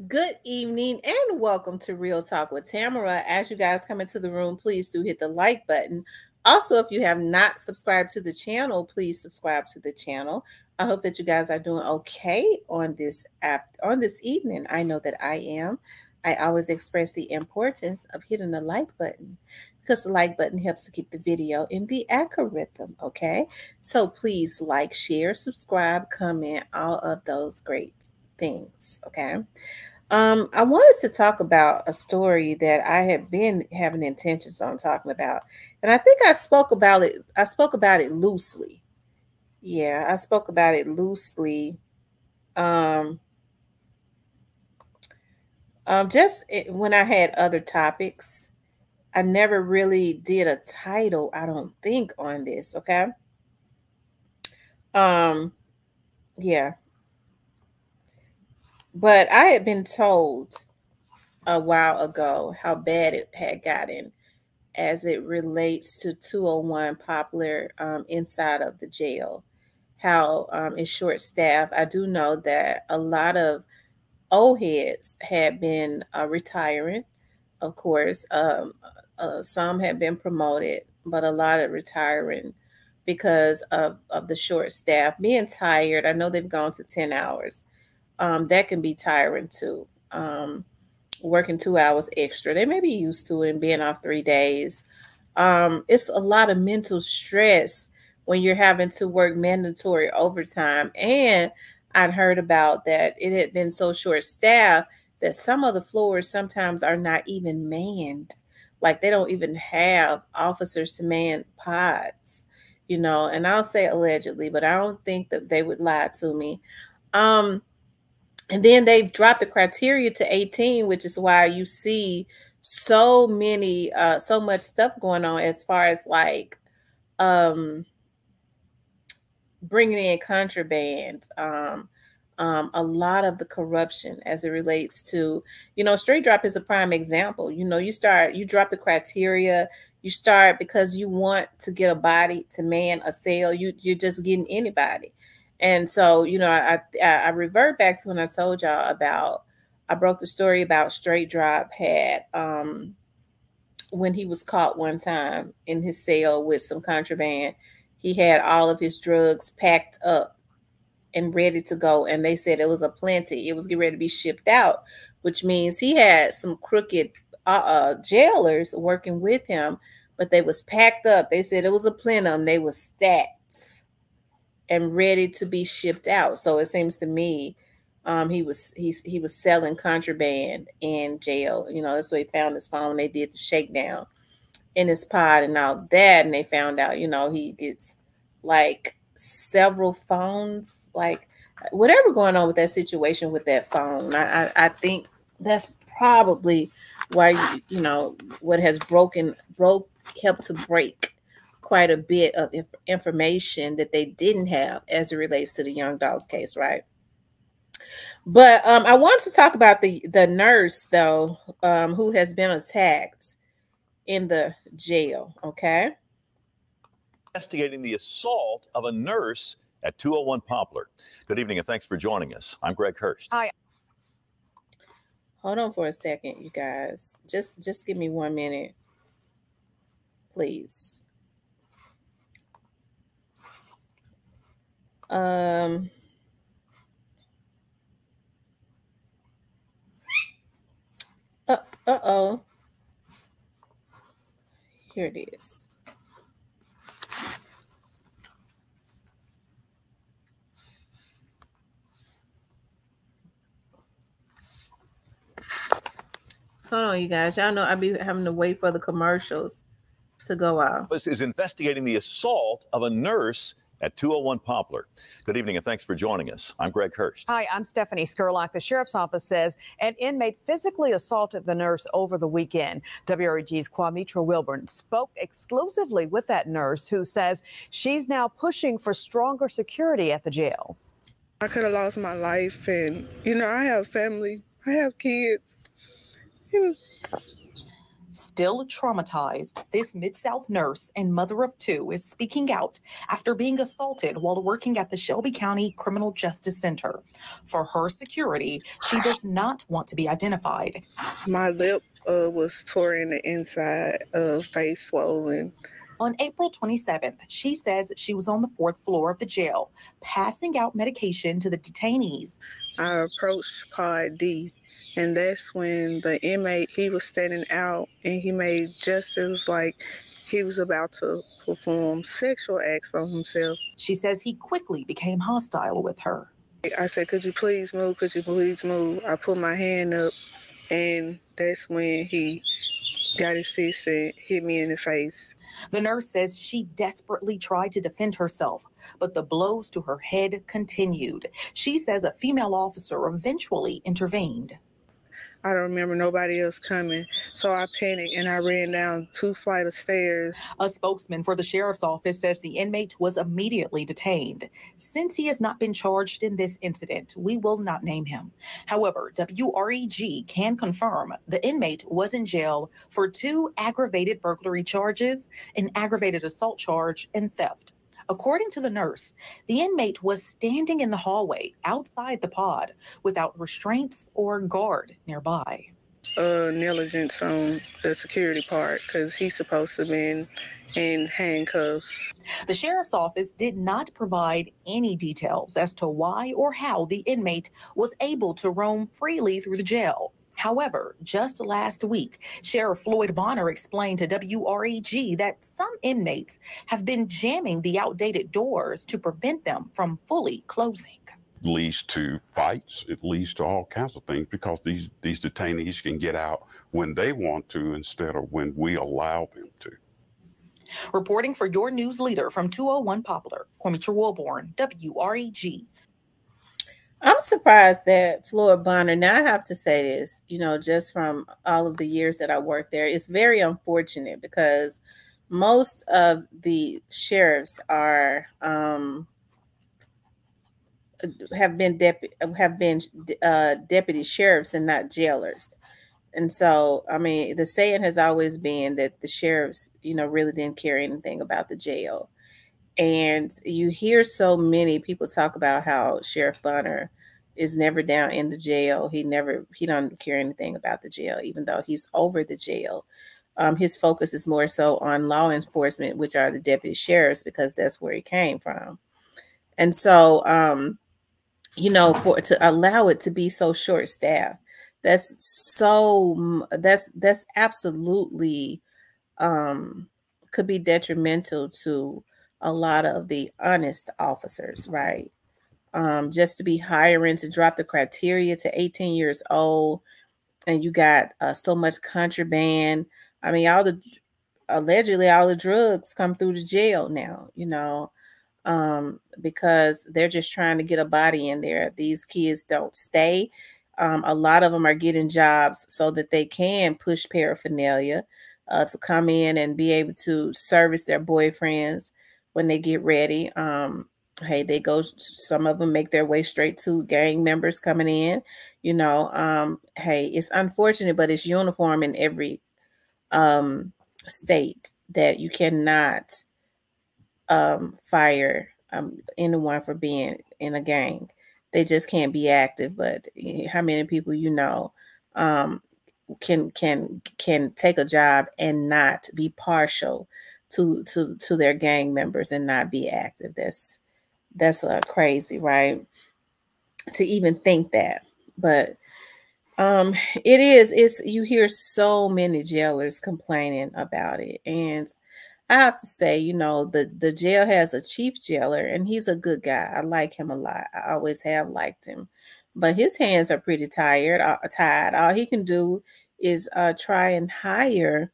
Good evening and welcome to Real Talk with Tamara. As you guys come into the room, please do hit the like button. Also, if you have not subscribed to the channel, please subscribe to the channel. I hope that you guys are doing okay on this evening. I know that I am. I always express the importance of hitting the like button because the like button helps to keep the video in the algorithm, okay? So please like, share, subscribe, comment, all of those great things, okay? I wanted to talk about a story that I have been having intentions on talking about, and I think I spoke about it. I spoke about it loosely. Yeah, I spoke about it loosely. Um, when I had other topics, I never really did a title. I don't think on this. Okay. Um, yeah, but I had been told a while ago how bad it had gotten as it relates to 201 Poplar inside of the jail, how it's short staffed. I do know that a lot of old heads had been retiring, of course. Some had been promoted, but a lot of retiring because of the short staff. Being tired, I know they've gone to 10 hours. That can be tiring too. Working 2 hours extra. They may be used to it and being off 3 days. It's a lot of mental stress when you're having to work mandatory overtime. And I'd heard about that it had been so short staffed that some of the floors sometimes are not even manned. Like they don't even have officers to man pods, and I'll say allegedly, but I don't think that they would lie to me. And then they've dropped the criteria to 18, which is why you see so much stuff going on as far as like bringing in contraband, a lot of the corruption as it relates to, straight drop is a prime example. You drop the criteria, you start because you want to get a body to man a sale. You're just getting anybody. And so, I revert back to when I told y'all I broke the story about Straight Drop had, when he was caught one time in his cell with some contraband, he had all of his drugs packed up and ready to go. And they said it was a plenty. It was getting ready to be shipped out, which means he had some crooked jailers working with him, but they was packed up. They said it was a plenum. They was stacked and ready to be shipped out. So it seems to me he was selling contraband in jail. That's where he found his phone. They did the shakedown in his pod and all that, and they found out, he gets like several phones, like whatever going on with that situation with that phone. I think that's probably why what has helped to break quite a bit of information that they didn't have as it relates to the Young Dogs case, right? But I want to talk about the nurse though, who has been attacked in the jail. Okay. Investigating the assault of a nurse at 201 Poplar. Good evening and thanks for joining us. I'm Greg Hurst. Hi. Hold on for a second, you guys. Just give me 1 minute, please. Uh-oh. Here it is. Hold on, you guys. Y'all know I be having to wait for the commercials to go out. This is investigating the assault of a nurse at 201 Poplar. Good evening and thanks for joining us. I'm Greg Hurst. Hi, I'm Stephanie Skurlock. The sheriff's office says an inmate physically assaulted the nurse over the weekend. WREG's Kwamitra Wilburn spoke exclusively with that nurse who says she's now pushing for stronger security at the jail. I could have lost my life, and I have family, I have kids. Still traumatized, this Mid-South nurse and mother of two is speaking out after being assaulted while working at the Shelby County Criminal Justice Center. For her security, she does not want to be identified. My lip was torn in the inside, face swollen. On April 27th, she says she was on the 4th floor of the jail, passing out medication to the detainees. I approached Pod D, and that's when the inmate, he was standing out, and he made gestures like he was about to perform sexual acts on himself. She says he quickly became hostile with her. I said, "Could you please move? Could you please move?" I put my hand up, and that's when he got his fist and hit me in the face. The nurse says she desperately tried to defend herself, but the blows to her head continued. She says a female officer eventually intervened. I don't remember nobody else coming, so I panicked and I ran down 2 flights of stairs. A spokesman for the sheriff's office says the inmate was immediately detained. Since he has not been charged in this incident, we will not name him. However, WREG can confirm the inmate was in jail for 2 aggravated burglary charges, an aggravated assault charge, and theft. According to the nurse, the inmate was standing in the hallway outside the pod without restraints or guard nearby. Negligence on the security part, because he's supposed to have been in handcuffs. The sheriff's office did not provide any details as to why or how the inmate was able to roam freely through the jail. However, just last week, Sheriff Floyd Bonner explained to WREG that some inmates have been jamming the outdated doors to prevent them from fully closing. Leads to fights, it leads to all kinds of things because these detainees can get out when they want to instead of when we allow them to. Reporting for your news leader from 201 Poplar, Quamitra Wilborn, WREG. I'm surprised that Floyd Bonner, now I have to say this, just from all of the years that I worked there, it's very unfortunate because most of the sheriffs are have been deputy sheriffs and not jailers. And so, I mean, the saying has always been that the sheriffs, really didn't care anything about the jail. And you hear so many people talk about how Sheriff Bonner is never down in the jail. He don't care anything about the jail, even though he's over the jail. His focus is more so on law enforcement, which are the deputy sheriffs, because that's where he came from. And so, to allow it to be so short staffed, that's absolutely could be detrimental to a lot of the honest officers, right? Just to be hiring to drop the criteria to 18 years old, and you got so much contraband. I mean, allegedly all the drugs come through the jail now, because they're just trying to get a body in there. These kids don't stay. A lot of them are getting jobs so that they can push paraphernalia to come in and be able to service their boyfriends when they get ready. Some of them make their way straight to gang members coming in, it's unfortunate, but it's uniform in every state that you cannot fire anyone for being in a gang. They just can't be active. But how many people can take a job and not be partial to their gang members and not be active? That's crazy, right? To even think that. But you hear so many jailers complaining about it. And I have to say, the jail has a chief jailer, and he's a good guy. I like him a lot. I always have liked him. But his hands are pretty tied. All he can do is try and hire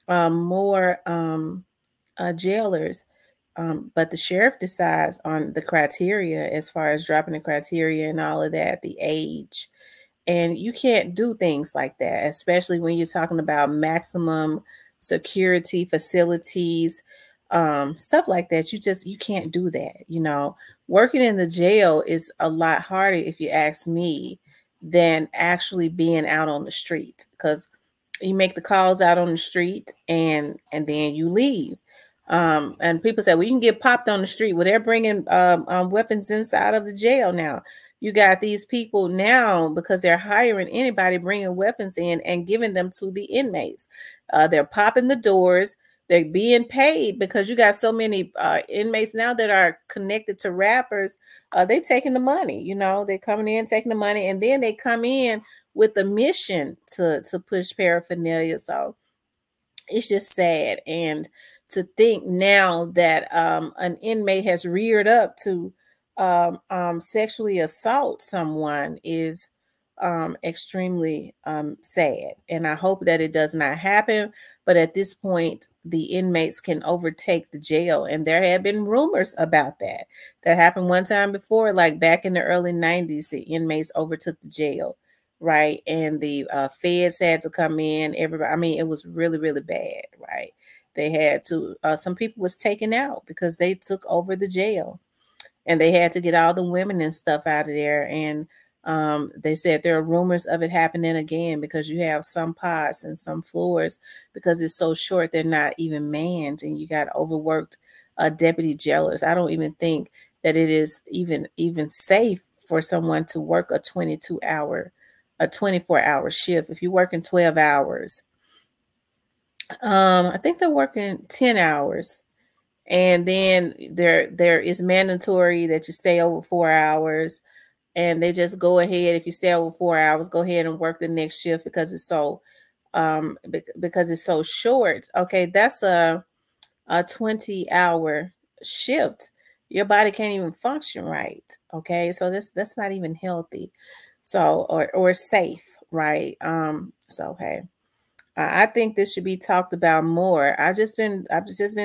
more jailers. But the sheriff decides on the criteria as far as dropping the criteria and all of that, the age. And you can't do things like that, especially when you're talking about maximum security facilities, stuff like that. You can't do that. Working in the jail is a lot harder, if you ask me, than actually being out on the street, because you make the calls out on the street, and then you leave. And people say, well, you can get popped on the street. Well, they're bringing weapons inside of the jail now. You got these people now, because they're hiring anybody, bringing weapons in and giving them to the inmates. They're popping the doors. They're being paid, because you got so many inmates now that are connected to rappers. They taking the money, you know, they're coming in, taking the money, and then they come in with a mission to push paraphernalia. So it's just sad. And to think now that an inmate has reared up to sexually assault someone is extremely sad. And I hope that it does not happen. But at this point, the inmates can overtake the jail. And there have been rumors about that. That happened one time before, like back in the early 90s, the inmates overtook the jail. Right. And the feds had to come in. Everybody, I mean, it was really, really bad. Right. They had to, some people was taken out because they took over the jail, and they had to get all the women and stuff out of there. And they said there are rumors of it happening again, because you have some pods and some floors, because it's so short, they're not even manned, and you got overworked deputy jailers. I don't even think that it is even safe for someone to work a 24-hour shift. If you're working 12 hours, I think they're working 10 hours. And then there is mandatory that you stay over 4 hours, and they just go ahead. If you stay over 4 hours, go ahead and work the next shift, because it's so short. Okay, that's a 20-hour shift. Your body can't even function right. Okay, so that's not even healthy. So or safe, right? So hey, I think this should be talked about more. I've just been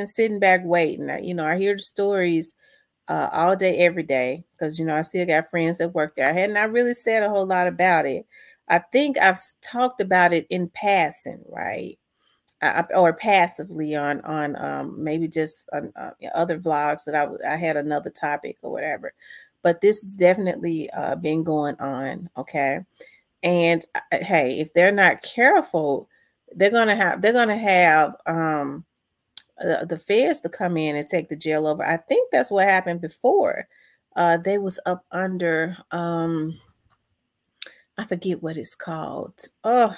sitting back waiting. You know, I hear the stories all day, every day, because, you know, I still got friends that work there. I had not really said a whole lot about it. I think I've talked about it in passing, right? Or passively on maybe just on other vlogs that I had another topic or whatever. But this has definitely been going on, okay? And hey, if they're not careful, they're gonna have the feds to come in and take the jail over. I think that's what happened before. They was up under I forget what it's called. If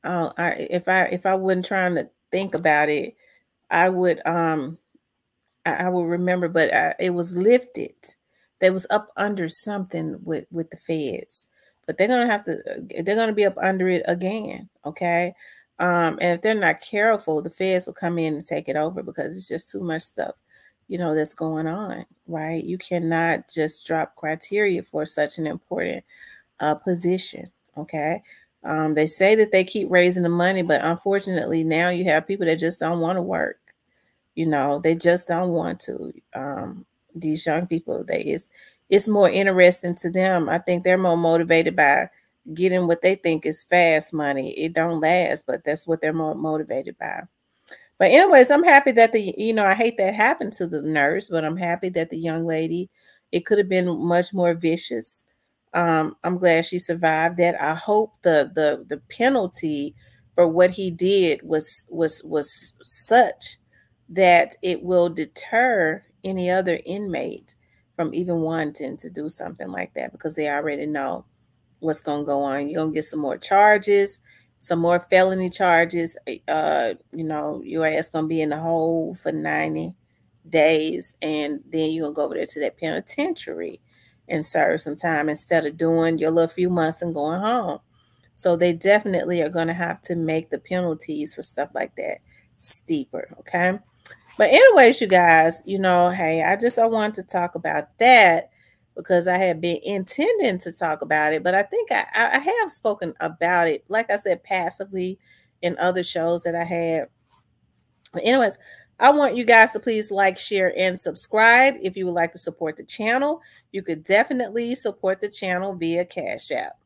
I wasn't trying to think about it, I would remember, but it was lifted. They was up under something with the feds, but they're gonna be up under it again. Okay. And if they're not careful, the feds will come in and take it over, because it's just too much stuff, you know, that's going on, right? You cannot just drop criteria for such an important position. Okay. They say that they keep raising the money, but unfortunately now you have people that just don't want to work. You know, they just don't want to. These young people, it's more interesting to them. I think they're more motivated by getting what they think is fast money. It don't last, but that's what they're more motivated by. But anyways, I'm happy that I hate that happened to the nurse, but I'm happy that the young lady, it could have been much more vicious. I'm glad she survived that. I hope the penalty for what he did was such that it will deter any other inmate from even wanting to do something like that, because they already know what's going to go on. You're going to get some more charges, some more felony charges. Your ass going to be in the hole for 90 days, and then you're going to go over there to that penitentiary and serve some time instead of doing your little few months and going home. So they definitely are going to have to make the penalties for stuff like that steeper, okay? But anyways, you guys, hey, I wanted to talk about that, because I had been intending to talk about it, but I think I have spoken about it, like I said, passively in other shows that I had. But anyways, I want you guys to please like, share, and subscribe. If you would like to support the channel, you could definitely support the channel via Cash App.